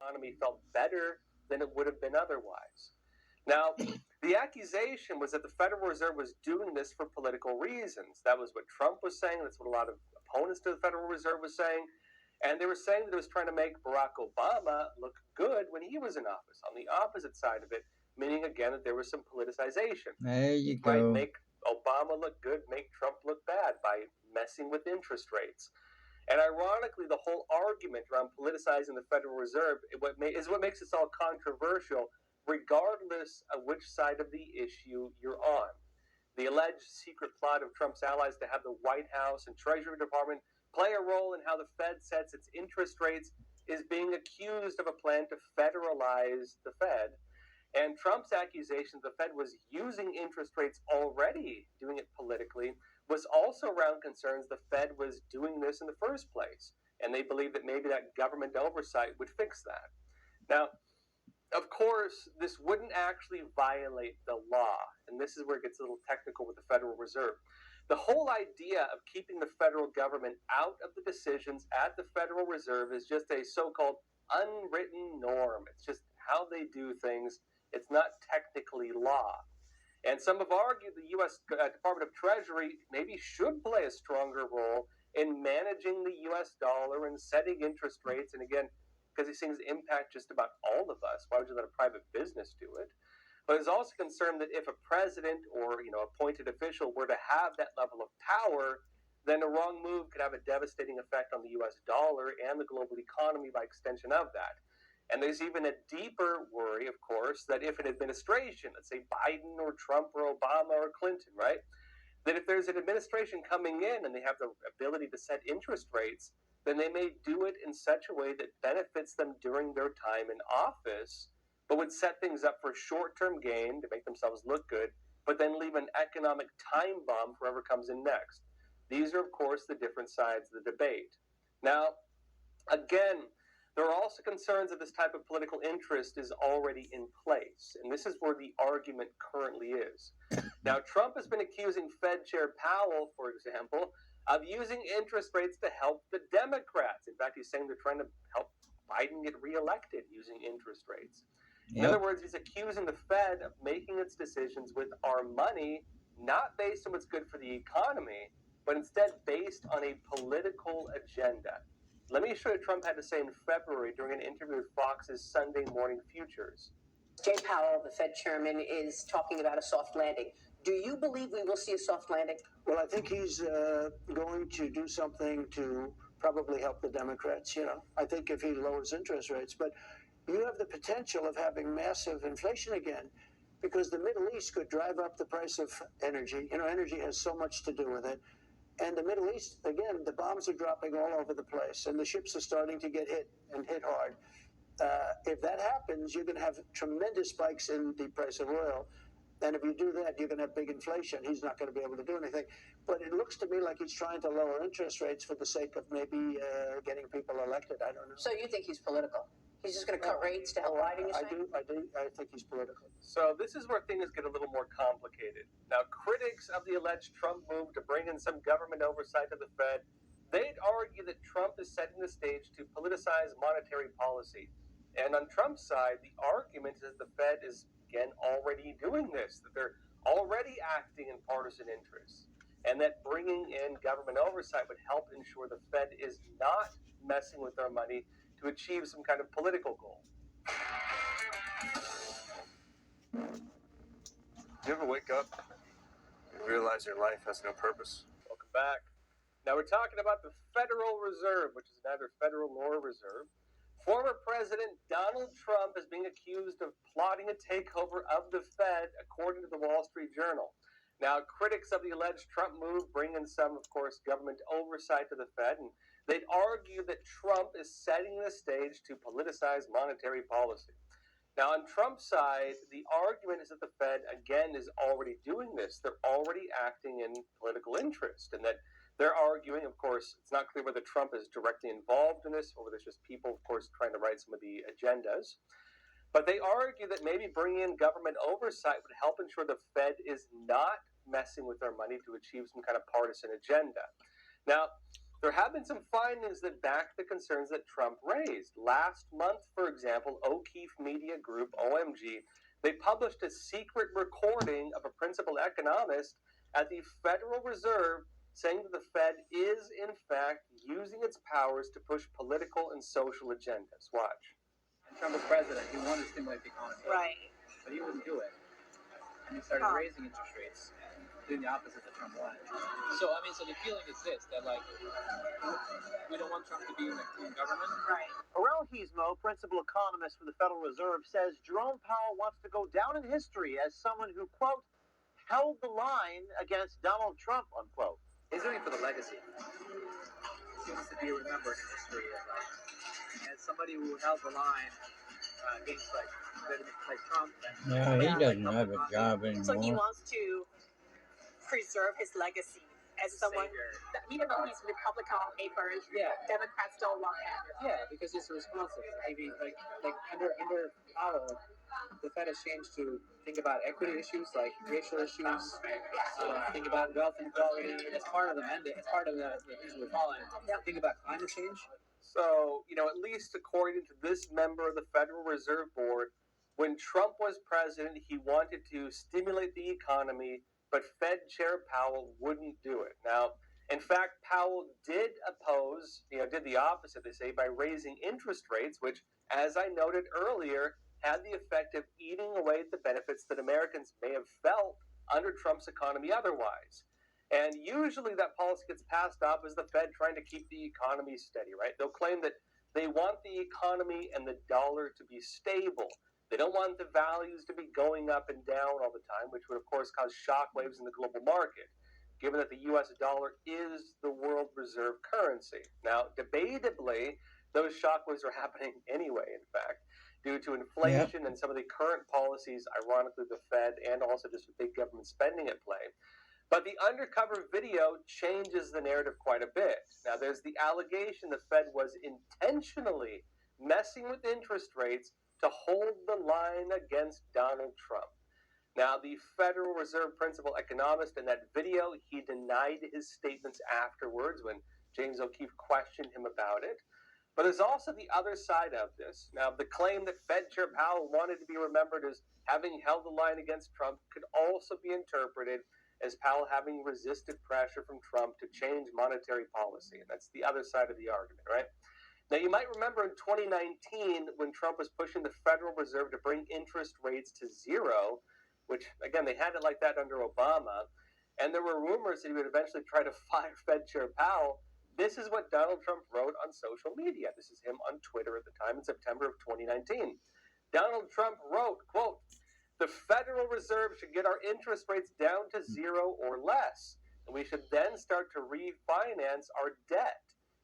economy felt better than it would have been otherwise. Now, the accusation was that the Federal Reserve was doing this for political reasons. That was what Trump was saying. That's what a lot of opponents to the Federal Reserve was saying. And they were saying that it was trying to make Barack Obama look good when he was in office. On the opposite side of it, meaning again that there was some politicization. There you Right? go. Make Obama look good, make Trump look bad by messing with interest rates. And ironically, the whole argument around politicizing the Federal Reserve is what makes this all controversial, regardless of which side of the issue you're on. The alleged secret plot of Trump's allies to have the White House and Treasury Department play a role in how the Fed sets its interest rates is being accused of a plan to federalize the Fed. And Trump's accusation the Fed was using interest rates already, doing it politically, was also around concerns the Fed was doing this in the first place. And they believe that maybe that government oversight would fix that. Now, of course, this wouldn't actually violate the law. And this is where it gets a little technical with the Federal Reserve. The whole idea of keeping the federal government out of the decisions at the Federal Reserve is just a so-called unwritten norm. It's just how they do things. It's not technically law. And some have argued the U.S. Department of Treasury maybe should play a stronger role in managing the U.S. dollar and setting interest rates. And again, because these things impact just about all of us, why would you let a private business do it? But there's also concern that if a president or appointed official were to have that level of power, then a wrong move could have a devastating effect on the U.S. dollar and the global economy by extension of that. And there's even a deeper worry, of course, that if an administration, let's say Biden or Trump or Obama or Clinton, right, that if there's an administration coming in and they have the ability to set interest rates, then they may do it in such a way that benefits them during their time in office, but would set things up for short-term gain to make themselves look good, but then leave an economic time bomb for whoever comes in next. These are, of course, the different sides of the debate. Now, again, there are also concerns that this type of political interest is already in place, and this is where the argument currently is. Now, Trump has been accusing Fed Chair Powell, for example, of using interest rates to help the Democrats. In fact, he's saying they're trying to help Biden get reelected using interest rates. In other words, he's accusing the Fed of making its decisions with our money, not based on what's good for the economy, but instead based on a political agenda. Let me show you what Trump had to say in February during an interview with Fox's Sunday Morning Futures. Jay Powell, the Fed chairman, is talking about a soft landing. Do you believe we will see a soft landing? Well, I think he's going to do something to probably help the Democrats. I think if he lowers interest rates, but you have the potential of having massive inflation again, because the Middle East could drive up the price of energy. Energy has so much to do with it. And the Middle East, again, the bombs are dropping all over the place, and the ships are starting to get hit and hit hard. If that happens, you're going to have tremendous spikes in the price of oil. And if you do that, you're going to have big inflation. He's not going to be able to do anything. But it looks to me like he's trying to lower interest rates for the sake of maybe getting people elected. I don't know. So you think he's political? He's just going to cut rates to help Biden, you say? I do. I think he's political. So this is where things get a little more complicated. Now, critics of the alleged Trump move to bring in some government oversight of the Fed, they'd argue that Trump is setting the stage to politicize monetary policy. And on Trump's side, the argument is that the Fed is, again, already doing this, that they're already acting in partisan interests, and that bringing in government oversight would help ensure the Fed is not messing with our money to achieve some kind of political goal. You ever wake up and realize your life has no purpose? Welcome back. Now we're talking about the Federal Reserve, which is neither federal nor reserve. Former President Donald Trump is being accused of plotting a takeover of the Fed, according to the Wall Street Journal. Now, critics of the alleged Trump move bring in some, of course, government oversight to the Fed, and they'd argue that Trump is setting the stage to politicize monetary policy. Now, on Trump's side, the argument is that the Fed, again, is already doing this. They're already acting in political interest, and that they're arguing, of course, it's not clear whether Trump is directly involved in this or whether it's just people, of course, trying to write some of the agendas. But they argue that maybe bringing in government oversight would help ensure the Fed is not messing with our money to achieve some kind of partisan agenda. Now, There have been some findings that back the concerns that Trump raised. Last month, for example, O'Keefe Media Group, OMG, they published a secret recording of a principal economist at the Federal Reserve saying that the Fed is, in fact, using its powers to push political and social agendas. Watch. When Trump was president, he wanted to stimulate the economy. Right. But he wouldn't do it. And he started raising interest rates, doing the opposite that Trump wanted. So, I mean, so the feeling is this, that, like, we don't want Trump to be in government. Right. Aurel Heasmo, principal economist for the Federal Reserve, says Jerome Powell wants to go down in history as someone who, quote, held the line against Donald Trump, unquote. He's doing it for the legacy. He wants to be remembered in history as somebody who held the line against like Trump. Yeah, he doesn't have a job anymore. So he wants to preserve his legacy as someone, even though he's Republican on paper, Democrats don't want him. Yeah, because he's responsive. I mean, like under Powell, the Fed has changed to think about equity issues, like racial issues, think about wealth inequality. It's part of the mandate. It's part of the things we're following. Think about climate change. So, at least according to this member of the Federal Reserve Board, when Trump was president, he wanted to stimulate the economy, but Fed Chair Powell wouldn't do it. Now, in fact, Powell did oppose, did the opposite, they say, by raising interest rates, which, as I noted earlier, had the effect of eating away at the benefits that Americans may have felt under Trump's economy otherwise. And usually that policy gets passed off as the Fed trying to keep the economy steady, right? They'll claim that they want the economy and the dollar to be stable. They don't want the values to be going up and down all the time, which would, of course, cause shockwaves in the global market, given that the U.S. dollar is the world reserve currency. Now, debatably, those shockwaves are happening anyway, in fact, due to inflation and some of the current policies, ironically, the Fed, and also just big government spending at play. But the undercover video changes the narrative quite a bit. Now, there's the allegation the Fed was intentionally messing with interest rates to hold the line against Donald Trump. Now, the Federal Reserve principal economist in that video, he denied his statements afterwards when James O'Keefe questioned him about it. But there's also the other side of this. Now, the claim that Fed Chair Powell wanted to be remembered as having held the line against Trump could also be interpreted as Powell having resisted pressure from Trump to change monetary policy. And that's the other side of the argument, right? Now, you might remember in 2019 when Trump was pushing the Federal Reserve to bring interest rates to zero, which, again, they had it like that under Obama, and there were rumors that he would eventually try to fire Fed Chair Powell. This is what Donald Trump wrote on social media. This is him on Twitter at the time in September of 2019. Donald Trump wrote, quote, "The Federal Reserve should get our interest rates down to zero or less, and we should then start to refinance our debt.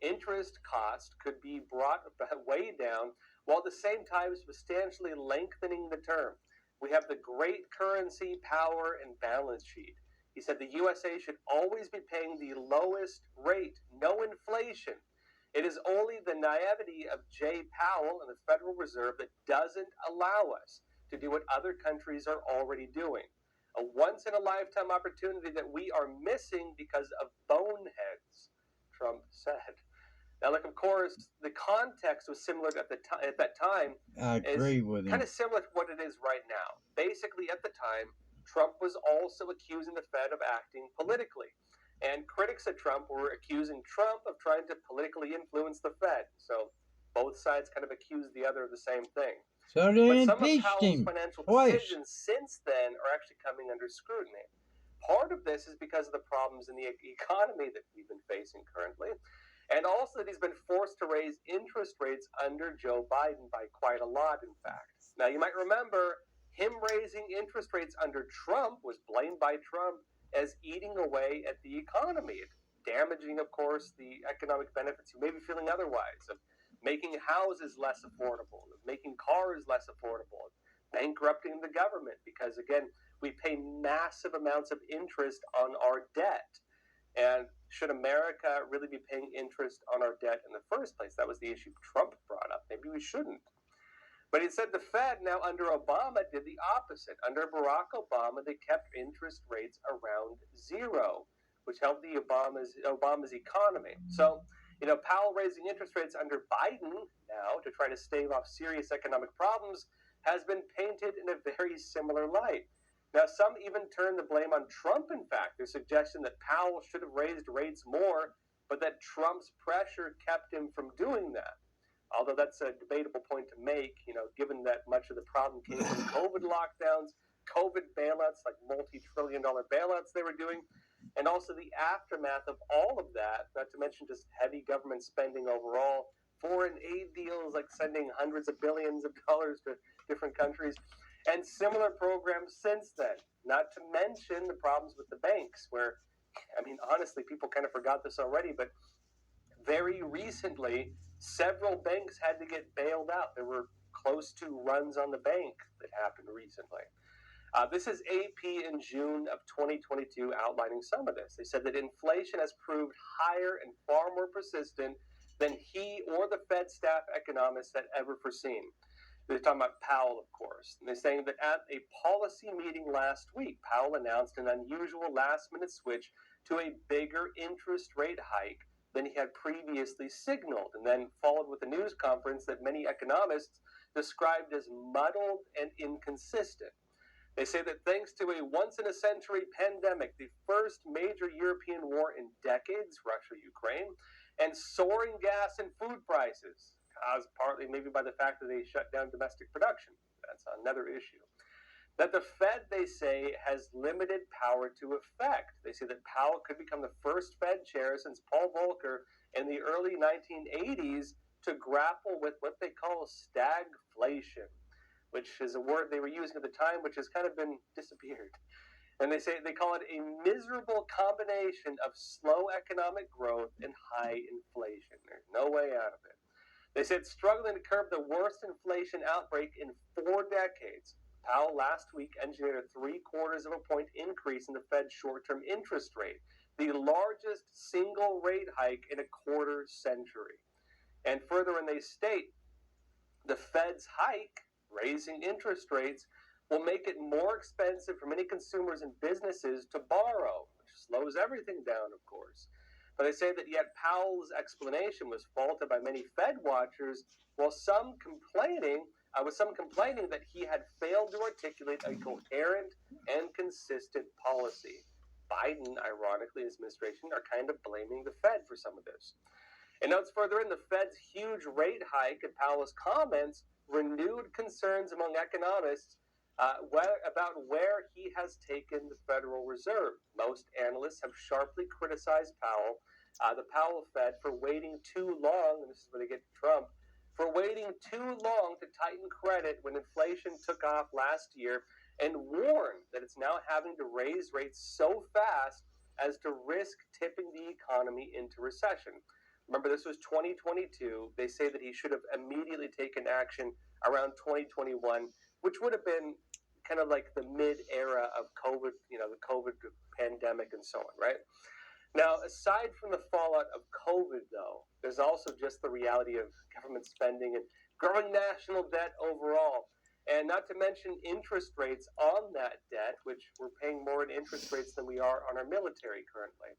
Interest cost could be brought way down, while at the same time substantially lengthening the term. We have the great currency, power, and balance sheet." He said the USA should always be paying the lowest rate, no inflation. It is only the naivety of Jay Powell and the Federal Reserve that doesn't allow us to do what other countries are already doing. A once-in-a-lifetime opportunity that we are missing because of boneheads, Trump said. Now, look, of course, the context was similar at that time. I agree with him. Kind of similar to what it is right now. Basically, at the time, Trump was also accusing the Fed of acting politically. And critics of Trump were accusing Trump of trying to politically influence the Fed. So both sides kind of accused the other of the same thing. So they But some of impeached Powell's him financial twice. decisions since then are actually coming under scrutiny. Part of this is because of the problems in the economy that we've been facing currently, and also that he's been forced to raise interest rates under Joe Biden by quite a lot, in fact. Now, you might remember him raising interest rates under Trump was blamed by Trump as eating away at the economy, damaging, of course, the economic benefits you may be feeling otherwise, of making houses less affordable, of making cars less affordable, of bankrupting the government because, again, we pay massive amounts of interest on our debt. And should America really be paying interest on our debt in the first place? That was the issue Trump brought up. Maybe we shouldn't. But he said the Fed, now under Obama, did the opposite. Under Barack Obama, they kept interest rates around zero, which helped the Obama's economy. So, Powell raising interest rates under Biden now to try to stave off serious economic problems has been painted in a very similar light. Now, some even turn the blame on Trump, in fact. There's suggestion that Powell should have raised rates more, but that Trump's pressure kept him from doing that. Although that's a debatable point to make, given that much of the problem came from COVID lockdowns, COVID bailouts, like multi-trillion-dollar bailouts they were doing, and also the aftermath of all of that, not to mention just heavy government spending overall, foreign aid deals like sending hundreds of billions of dollars to different countries, and similar programs since then, not to mention the problems with the banks where, honestly, people kind of forgot this already, but very recently, several banks had to get bailed out. There were close to runs on the bank that happened recently. This is AP in June of 2022 outlining some of this. They said that inflation has proved higher and far more persistent than he or the Fed staff economists had ever foreseen. They're talking about Powell, of course. And they're saying that at a policy meeting last week, Powell announced an unusual last-minute switch to a bigger interest rate hike than he had previously signaled, and then followed with a news conference that many economists described as muddled and inconsistent. They say that thanks to a once-in-a-century pandemic, the first major European war in decades, Russia-Ukraine, and soaring gas and food prices, caused partly maybe by the fact that they shut down domestic production. That's another issue. That the Fed, they say, has limited power to effect. They say that Powell could become the first Fed chair since Paul Volcker in the early 1980s to grapple with what they call stagflation, which is a word they were using at the time, which has kind of been disappeared. And they say they call it a miserable combination of slow economic growth and high inflation. There's no way out of it. They said struggling to curb the worst inflation outbreak in 4 decades. Powell last week engineered a 0.75 point increase in the Fed's short-term interest rate, the largest single rate hike in a quarter century. And further, when they state the Fed's hike, raising interest rates, will make it more expensive for many consumers and businesses to borrow, which slows everything down, of course. But they say that yet Powell's explanation was faulted by many Fed watchers, while some complaining that he had failed to articulate a coherent and consistent policy. Biden, ironically, his administration are kind of blaming the Fed for some of this. And notes further in, the Fed's huge rate hike and Powell's comments renewed concerns among economists about where he has taken the Federal Reserve. Most analysts have sharply criticized Powell, the Powell Fed, for waiting too long, and this is where they get to Trump, for waiting too long to tighten credit when inflation took off last year, and warned that it's now having to raise rates so fast as to risk tipping the economy into recession. Remember, this was 2022. They say that he should have immediately taken action around 2021, which would have been kind of like the mid-era of COVID, the COVID pandemic and so on, right? Now, aside from the fallout of COVID, though, there's also just the reality of government spending and growing national debt overall. And not to mention interest rates on that debt, which we're paying more in interest rates than we are on our military currently.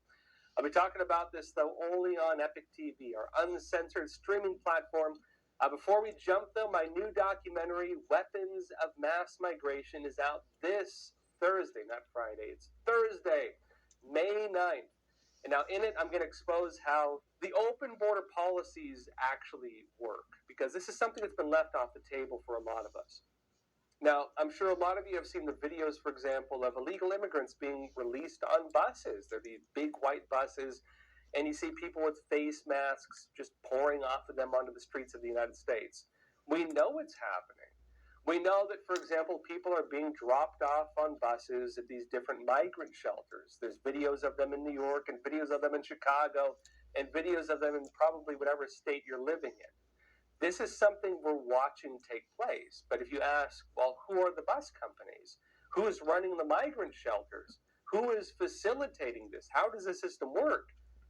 I'll be talking about this, though, only on Epic TV, our uncensored streaming platform. Before we jump, though, my new documentary, Weapons of Mass Migration, is out this Thursday, not Friday. It's Thursday, May 9th. And now in it, I'm going to expose how the open border policies actually work, because this is something that's been left off the table for a lot of us. Now, I'm sure a lot of you have seen the videos, for example, of illegal immigrants being released on buses. They're these big white buses, and you see people with face masks just pouring off of them onto the streets of the United States. We know it's happening. We know that, for example, people are being dropped off on buses at these different migrant shelters. There's videos of them in New York and videos of them in Chicago and videos of them in probably whatever state you're living in. This is something we're watching take place. But if you ask, well, who are the bus companies? Who is running the migrant shelters? Who is facilitating this? How does the system work?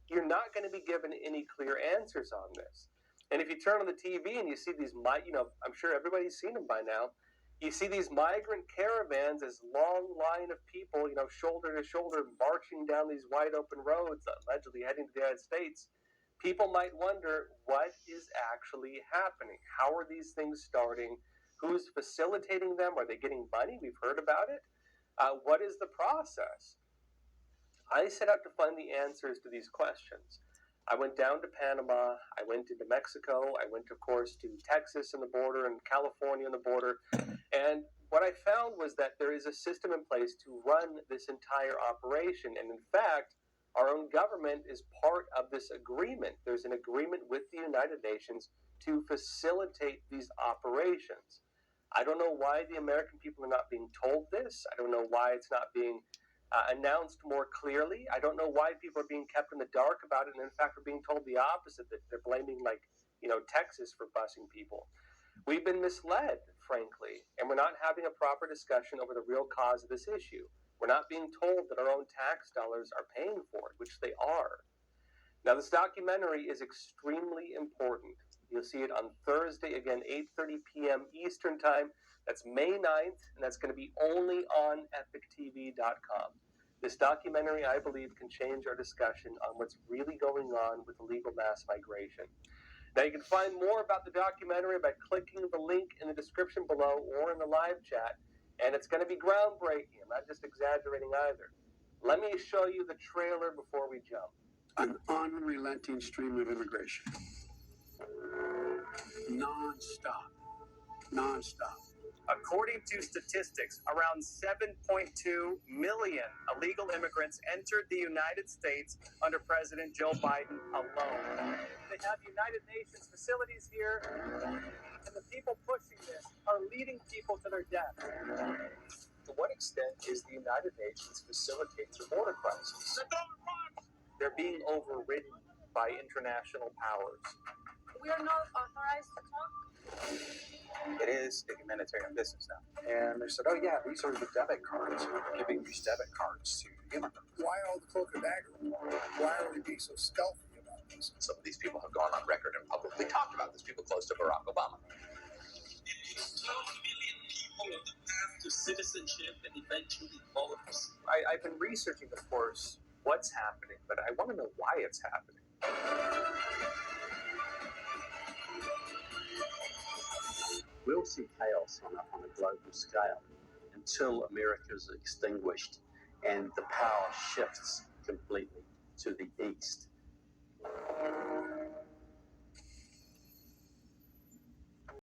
You're not going to be given any clear answers on this. And if you turn on the TV and you see these, I'm sure everybody's seen them by now, You see these migrant caravans, this long line of people, shoulder to shoulder, marching down these wide open roads, allegedly heading to the United States. People might wonder, what is actually happening? How are these things starting? Who's facilitating them? Are they getting money? We've heard about it. What is the process? I set out to find the answers to these questions. I went down to Panama, I went into Mexico, I went, of course, to Texas and the border and California and the border. And what I found was that there is a system in place to run this entire operation. And in fact, our own government is part of this agreement. There's an agreement with the United Nations to facilitate these operations. I don't know why the American people are not being told this. I don't know why it's not being announced more clearly. I don't know why people are being kept in the dark about it, and in fact are being told the opposite, that they're blaming Texas for busing people. We've been misled, frankly, and we're not having a proper discussion over the real cause of this issue. We're not being told that our own tax dollars are paying for it, which they are. Now, this documentary is extremely important. You'll see it on Thursday, again, 8:30 p.m. Eastern Time. That's May 9th, and that's going to be only on EpicTV.com. This documentary, I believe, can change our discussion on what's really going on with illegal mass migration. Now, you can find more about the documentary by clicking the link in the description below or in the live chat, and it's going to be groundbreaking. I'm not just exaggerating either. Let me show you the trailer before we jump. An unrelenting stream of immigration. Non-stop. According to statistics, around 7.2 million illegal immigrants entered the United States under President Joe Biden alone. They have United Nations facilities here, and the people pushing this are leading people to their death. To what extent is the United Nations facilitating the border crisis? They're being overridden by international powers. We are not authorized to talk. It is a humanitarian business now. And they said, oh yeah, these are the debit cards. We're giving these debit cards to immigrants. Why all the cloak and dagger? Why are we being so stealthy about this? Some of these people have gone on record and publicly talked about this, people close to Barack Obama. It's 12 million people on the path to citizenship and eventually voters. I've been researching, of course, what's happening, but I want to know why it's happening. We'll see chaos on a global scale until America is extinguished and the power shifts completely to the east.